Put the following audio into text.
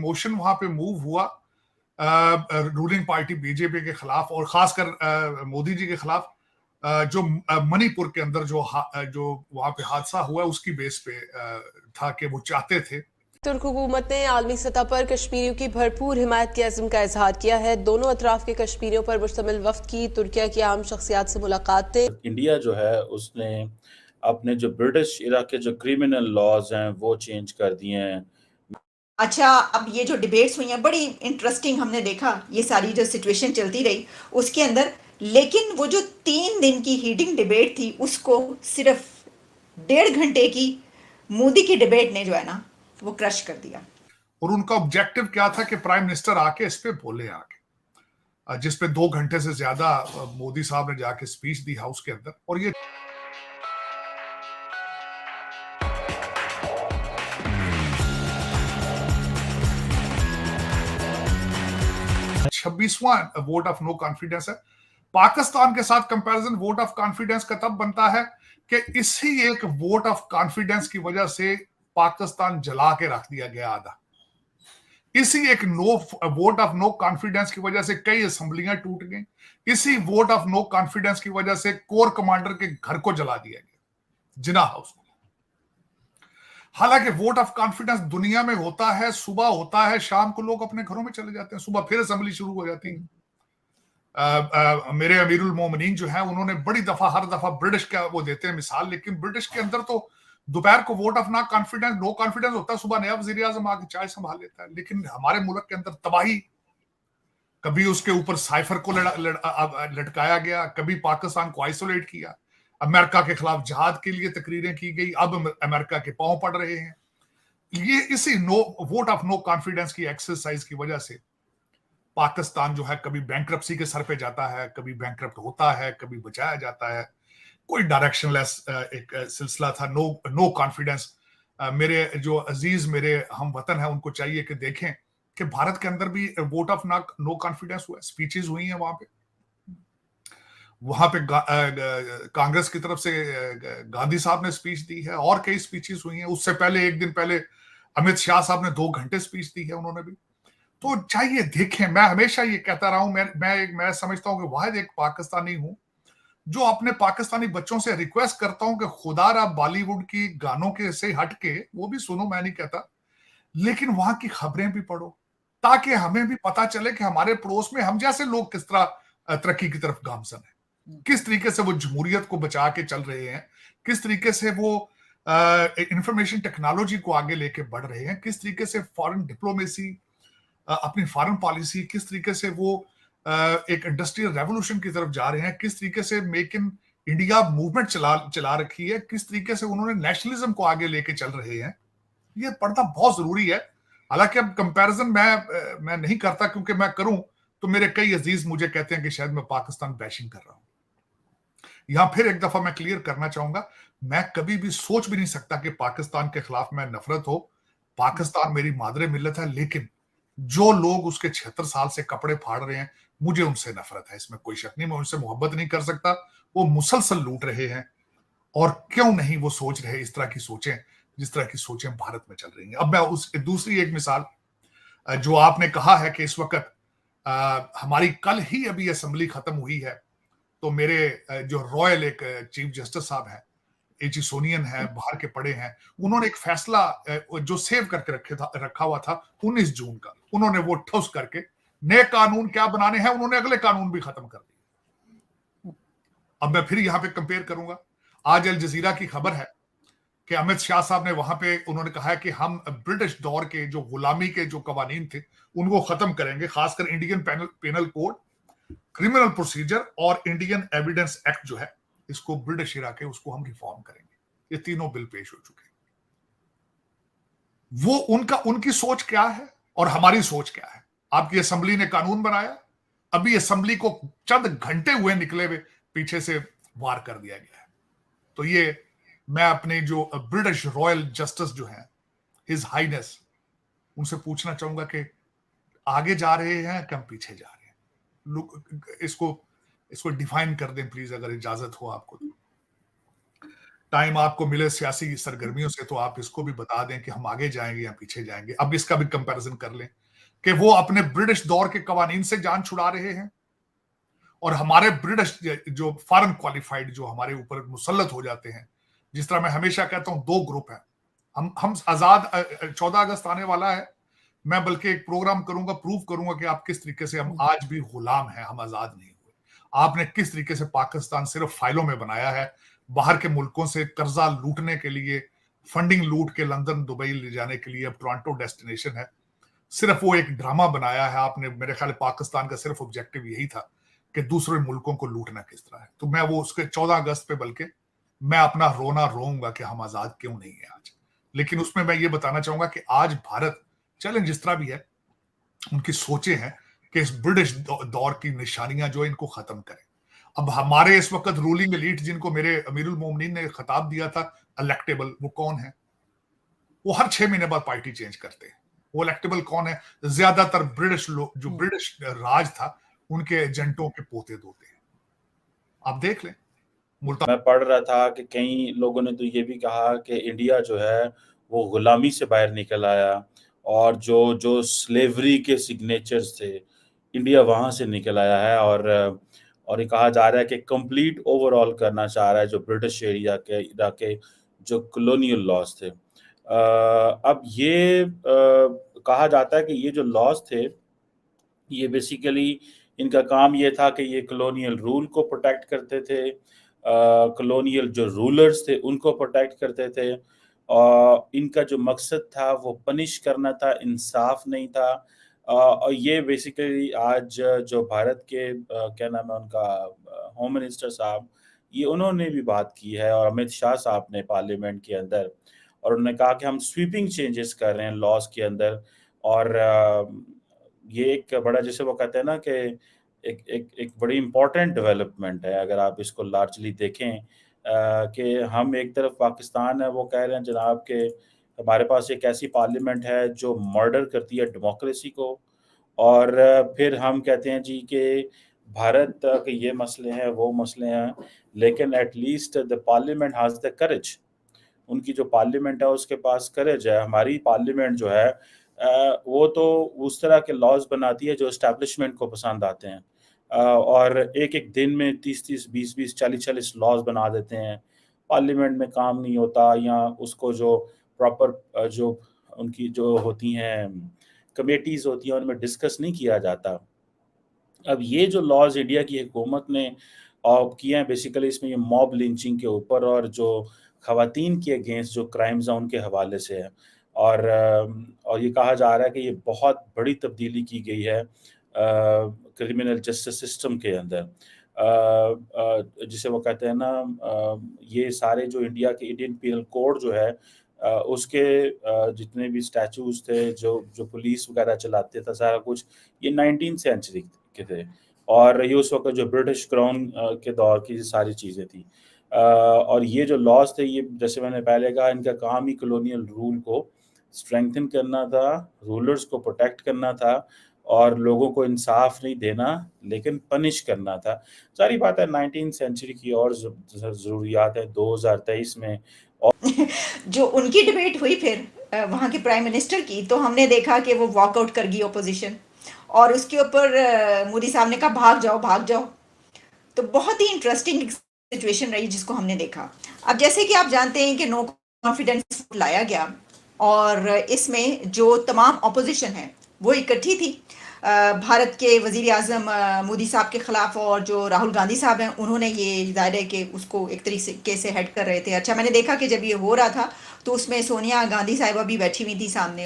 Motion वहां पे move हुआ रूलिंग पार्टी बीजेपी के खिलाफ और खासकर मोदी जी के खिलाफ, जो मणिपुर के अंदर जो वहां पे हादसा हुआ उसकी बेस पे था कि वो चाहते थे। तुर्क हुकूमत ने आलमी सतह पर कश्मीरियों की भरपूर हिमायत के अज़्म का इजहार किया है। दोनों अतराफ के कश्मीरियों पर मुश्तमिल वफ्द की तुर्किया की आम शख्सियात से मुलाकात थे। इंडिया जो है उसने अपने जो ब्रिटिश इरा के जो क्रिमिनल लॉज हैं वो चेंज कर दिए हैं। अच्छा, अब ये जो डिबेट्स हुई हैं बड़ी इंटरेस्टिंग हमने देखा, ये सारी जो सिचुएशन चलती रही उसके अंदर, लेकिन वो जो 3 दिन की हीटिंग डिबेट थी उसको सिर्फ 1.5 घंटे की मोदी की डिबेट ने जो है ना वो क्रश कर दिया। और उनका ऑब्जेक्टिव क्या था कि प्राइम मिनिस्टर आके इस पे बोले आके, जिस पे 2 घंटे से ज्यादा मोदी साहब ने जाके स्पीच दी हाउस के अंदर। और ये 26वां वोट ऑफ नो कॉन्फिडेंस है। पाकिस्तान के साथ कंपैरिजन वोट ऑफ कॉन्फिडेंस का तब बनता है कि इसी एक वोट ऑफ कॉन्फिडेंस की वजह से पाकिस्तान जला के रख दिया गया आधा। इसी एक वोट ऑफ नो कॉन्फिडेंस की वजह से कई असेंबलियां टूट गई। इसी वोट ऑफ नो कॉन्फिडेंस की वजह से कोर कमांडर के घर को जला दिया गया, जिना हाउस। हालांकि वोट ऑफ कॉन्फिडेंस दुनिया में होता है, सुबह होता है, शाम को लोग अपने घरों में चले जाते हैं, सुबह फिर असेंबली शुरू हो जाती है। मेरे अमीरुल मोमिनीन जो है उन्होंने बड़ी दफा हर दफा ब्रिटिश का वो देते हैं मिसाल, लेकिन ब्रिटिश के अंदर तो दोपहर को वोट ऑफ नो कॉन्फिडेंस होता है, सुबह नया वजीर आजम आके चाय संभाल लेता है। लेकिन हमारे मुल्क के अंदर तबाही, कभी उसके ऊपर साइफर को लटकाया गया, कभी पाकिस्तान को आइसोलेट किया, अमेरिका के खिलाफ जिहाद के लिए तकरीरें की गई, अब अमेरिका के पांव पड़ रहे हैं। ये इसी वोट ऑफ नो कॉन्फिडेंस की एक्सरसाइज की वजह से पाकिस्तान जो है कभी बैंक्रप्सी के सर पे जाता है, कभी बैंक्रप्ट होता है, कभी बचाया जाता है। कोई डायरेक्शनलेस एक सिलसिला था, नो कॉन्फिडेंस। मेरे जो अजीज मेरे हम वतन है उनको चाहिए कि देखें कि भारत के अंदर भी वोट ऑफ नो कॉन्फिडेंस हुआ, स्पीचेस हुई हैं वहां पे कांग्रेस की तरफ से गांधी साहब ने स्पीच दी है और कई स्पीचेस हुई हैं। उससे पहले एक दिन पहले अमित शाह साहब ने 2 घंटे स्पीच दी है उन्होंने भी। तो चाहिए देखें, मैं हमेशा ये कहता रहा हूं, मैं समझता हूं कि वाहिद एक पाकिस्तानी हूं जो अपने पाकिस्तानी बच्चों से रिक्वेस्ट करता हूं कि खुदारा बॉलीवुड की गानों के से हट के वो भी सुनो, मैं नहीं कहता, लेकिन वहां की खबरें भी पढ़ो ताकि हमें भी पता चले कि हमारे पड़ोस में हम जैसे लोग किस तरह तरक्की की तरफ गामजन है, किस तरीके से वो जमहूरियत को बचा के चल रहे हैं, किस तरीके से वो इंफॉर्मेशन टेक्नोलॉजी को आगे लेके बढ़ रहे हैं, किस तरीके से फॉरेन डिप्लोमेसी, अपनी फॉरेन पॉलिसी, किस तरीके से वो एक इंडस्ट्रियल रेवोल्यूशन की तरफ जा रहे हैं, किस तरीके से मेक इन इंडिया मूवमेंट चला रखी है, किस तरीके से उन्होंने नेशनलिज्म को आगे लेके चल रहे हैं। ये पढ़ना बहुत जरूरी है। हालांकि अब कंपैरिजन मैं नहीं करता, क्योंकि मैं करूं तो मेरे कई अजीज मुझे कहते हैं कि शायद मैं पाकिस्तान बैशिंग कर रहा हूं। यहां फिर एक दफा मैं क्लियर करना चाहूंगा, मैं कभी भी सोच भी नहीं सकता कि पाकिस्तान के खिलाफ मैं नफरत हो। पाकिस्तान मेरी मादरे मिल्लत है, लेकिन जो लोग उसके 76 साल से कपड़े फाड़ रहे हैं, मुझे उनसे नफरत है, इसमें कोई शक नहीं। मैं उनसे मोहब्बत नहीं कर सकता। वो मुसलसल लूट रहे हैं, और क्यों नहीं वो सोच रहे इस तरह की सोचें जिस तरह की सोचें भारत में चल रही हैं। अब मैं उस दूसरी एक मिसाल, जो आपने कहा है कि इस वक्त हमारी कल ही अभी असेंबली खत्म हुई है, तो मेरे जो रॉयल एक चीफ जस्टिस साहब हैं, एजी सोनियन है, बाहर के पड़े हैं, उन्होंने एक फैसला जो सेव करके रखा हुआ था 19 जून का, उन्होंने वो ठोस करके नए कानून क्या बनाने हैं, उन्होंने अगले कानून भी खत्म कर दिए। अब मैं फिर यहां पे कंपेयर करूंगा, आज अल जजीरा की खबर है कि अमित शाह साहब ने वहां पे उन्होंने कहा है कि हम ब्रिटिश दौर के जो गुलामी के जो कवानीन थे उनको खत्म करेंगे, खासकर Indian penal code, criminal procedure और इंडियन एविडेंस एक्ट जो है, इसको ब्रिटिश इरा के उसको हम रिफॉर्म करेंगे। ये तीनों बिल पेश हो चुके हैं। वो उनकी सोच क्या है और हमारी सोच क्या है। आपकी असेंबली ने कानून बनाया, अभी असेंबली को चंद घंटे हुए निकले हुए, पीछे से वार कर दिया गया है। तो ये मैं अपने जो ब्रिटिश रॉयल जस्टिस जो है, हिज हाइनेस, उनसे पूछना चाहूंगा कि आगे जा रहे हैं कि हम पीछे जा रहे हैं। इसको डिफाइन कर दें प्लीज, अगर इजाजत हो आपको। टाइम आपको मिले सियासी सरगर्मियों से तो आप इसको भी बता दें कि हम आगे जाएंगे या पीछे जाएंगे। अब इसका भी कंपैरिजन कर लें कि वो अपने ब्रिटिश दौर के कवानीन से जान छुड़ा रहे हैं और हमारे ब्रिटिश जो फॉरेन क्वालिफाइड जो हमारे ऊपर मुसल्लत हो जाते हैं। जिस तरह मैं हमेशा कहता हूं, दो ग्रुप हैं। हम आजाद 14 अगस्त आने वाला है, मैं बल्कि एक प्रोग्राम करूंगा, प्रूव करूंगा कि आप किस तरीके से हम आज भी गुलाम हैं, हम आजाद नहीं हुए। आपने किस तरीके से पाकिस्तान सिर्फ फाइलों में बनाया है, बाहर के मुल्कों से कर्जा लूटने के लिए, फंडिंग लूट के लंदन दुबई ले जाने के लिए अब टोरंटो डेस्टिनेशन है। सिर्फ वो एक ड्रामा बनाया है आपने। मेरे ख्याल पाकिस्तान का सिर्फ ऑब्जेक्टिव यही था कि दूसरे मुल्कों को लूटना किस तरह है। तो मैं वो उसके 14 अगस्त पे बल्कि मैं अपना रोना रोऊंगा कि हम आजाद क्यों नहीं है आज। लेकिन उसमें मैं ये बताना चाहूंगा कि आज भारत चैलेंज जिस तरह भी है, उनकी सोचे हैं कि इस ब्रिटिश दौर की निशानियां जो इनको खत्म करें। अब हमारे इस वक्त रूलिंग एलीट जिनको मेरे अमीरुल मोमिनीन ने खिताब दिया था इलेक्टेबल, वो कौन है? वो हर 6 महीने बाद पार्टी चेंज करते हैं। वो इलेक्टेबल कौन है? ज्यादातर ब्रिटिश लोग, जो ब्रिटिश राज था उनके एजेंटों के पोते दोते हैं। आप देख लें। मैं पढ़ रहा था कि कई लोगों ने तो ये भी कहा कि इंडिया जो है वो गुलामी से बाहर निकल आया और जो स्लेवरी के सिग्नेचर्स थे, इंडिया वहां से निकल आया है। और ये कहा जा रहा है कि कंप्लीट ओवरऑल करना चाह रहा है जो ब्रिटिश एरिया के इलाके जो कॉलोनियल लॉज थे। अब ये कहा जाता है कि ये जो लॉज थे, ये बेसिकली इनका काम ये था कि ये कॉलोनियल रूल को प्रोटेक्ट करते थे, कॉलोनियल जो रूलर्स थे उनको प्रोटेक्ट करते थे। और इनका जो मकसद था वो पनिश करना था, इंसाफ नहीं था। और ये बेसिकली आज जो भारत के क्या नाम है उनका, होम मिनिस्टर साहब, ये उन्होंने भी बात की है, और अमित शाह साहब ने पार्लियामेंट के अंदर, और उन्होंने कहा कि हम स्वीपिंग चेंजेस कर रहे हैं लॉज के अंदर। और ये एक बड़ा, जैसे वो कहते हैं ना कि एक बड़ी इम्पोर्टेंट डेवलपमेंट है अगर आप इसको लार्जली देखें, कि हम एक तरफ पाकिस्तान है वो कह रहे हैं जनाब कि हमारे पास एक ऐसी पार्लियामेंट है जो मर्डर करती है डेमोक्रेसी को, और फिर हम कहते हैं जी कि भारत के ये मसले हैं वो मसले हैं, लेकिन at least the parliament has the courage. उनकी जो पार्लियामेंट है उसके पास करेज है। हमारी पार्लियामेंट जो है वो तो उस तरह के लॉज बनाती है जो एस्टैब्लिशमेंट को पसंद आते हैं, और एक दिन में 30-30, 20-20, 40-40 लॉज बना देते हैं। पार्लियामेंट में काम नहीं होता, या उसको जो प्रॉपर जो उनकी जो होती हैं कमेटीज होती हैं उनमें डिस्कस नहीं किया जाता। अब ये जो लॉज इंडिया की हुकूमत ने किए हैं, बेसिकली इसमें ये मॉब लिंचिंग के ऊपर और जो खवातीन के अगेंस्ट जो क्राइम्स हैं उनके हवाले से है। और ये कहा जा रहा है कि ये बहुत बड़ी तब्दीली की गई है क्रिमिनल जस्टिस सिस्टम के अंदर, जिसे वो कहते हैं ना, ये सारे जो इंडिया के इंडियन पीनल कोड जो है उसके जितने भी स्टैचूज थे, जो पुलिस वगैरह चलाते था, सारा कुछ ये 19th सेंचुरी के थे, और ये उस वक्त जो ब्रिटिश क्राउन के दौर की सारी चीज़ें थी। और ये जो लॉज थे, ये जैसे मैंने पहले कहा, इनका काम ही कॉलोनियल रूल को स्ट्रेंथन करना था, रूलर्स को प्रोटेक्ट करना था, और लोगों को इंसाफ नहीं देना लेकिन पनिश करना था। सारी बात है 19th सेंचुरी की, और ज़रूरियात है 2023 में। और जो उनकी डिबेट हुई फिर वहाँ के प्राइम मिनिस्टर की, तो हमने देखा कि वो वॉकआउट कर गई ओपोजिशन, और उसके ऊपर मोदी साहब ने कहा भाग जाओ भाग जाओ। तो बहुत ही इंटरेस्टिंग सिचुएशन रही जिसको हमने देखा। अब जैसे कि आप जानते हैं कि नो कॉन्फिडेंस लाया गया, और इसमें जो तमाम ऑपोजिशन है वो इकट्ठी थी। भारत के वजीर आज़म मोदी साहब के खिलाफ, और जो राहुल गांधी साहब हैं उन्होंने ये जाहिर है कि उसको एक तरीके से हेड कर रहे थे। अच्छा, मैंने देखा कि जब ये हो रहा था तो उसमें सोनिया गांधी साहिबा भी बैठी हुई थी सामने।